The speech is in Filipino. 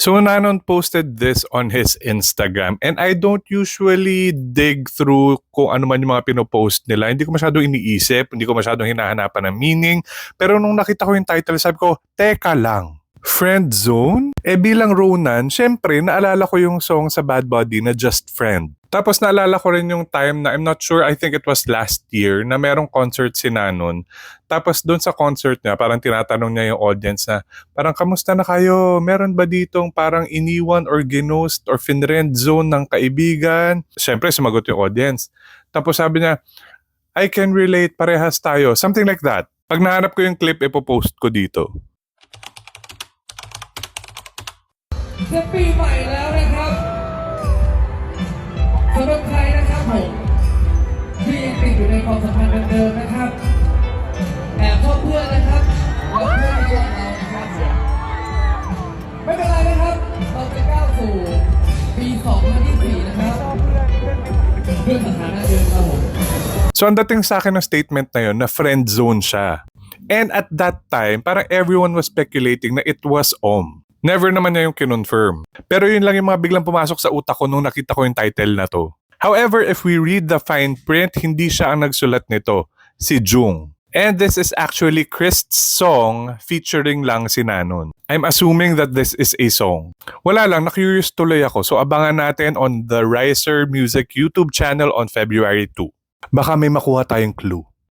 So Nanon posted this on his Instagram and I don't usually dig through kung ano man yung mga pinopost nila. Hindi ko masyadong iniisip, hindi ko masyadong hinahanapan ng meaning. Pero nung nakita ko yung title, sabi ko, teka lang. Friend Zone? Bilang Ronan, syempre naalala ko yung song sa Bad Buddy na Just Friend. Tapos naalala ko rin yung time na I'm not sure, I think it was last year na merong concert si Nanon. Tapos doon sa concert niya, parang tinatanong niya yung audience na parang kamusta na kayo? Meron ba ditong parang iniwan or ginost or finrend zone ng kaibigan? Syempre sumagot yung audience. Tapos sabi niya, I can relate, parehas tayo. Something like that. Pag nahanap ko yung clip, ipopost ko dito.จะปีใหม่แล้วนะครับสำหรับใครนะครับผมที่ยังติดอยู่ในความสัมพันธ์เดิมๆนะครับแอบชอบเพื่อนนะครับแล้วเพื่อนไม่ชอบเรานะครับไม่เป็นไรนะครับเราจะก้าวสู่ปี2024นะครับเพื่อนสถานะเดิมครับผม So ang dating sa akin ng statement na yun na friend zone siya. And at that time, parang everyone was speculating na it was Never naman niya yung kinonfirm. Pero yun lang yung mga biglang pumasok sa utak ko nung nakita ko yung title na to. However, if we read the fine print, hindi siya ang nagsulat nito, si Jung. And this is actually Chris's song featuring lang si Nanon. I'm assuming that this is a song. Wala lang, na-curious tuloy ako. So abangan natin on the Riser Music YouTube channel on February 2. Baka may makuha tayong clue.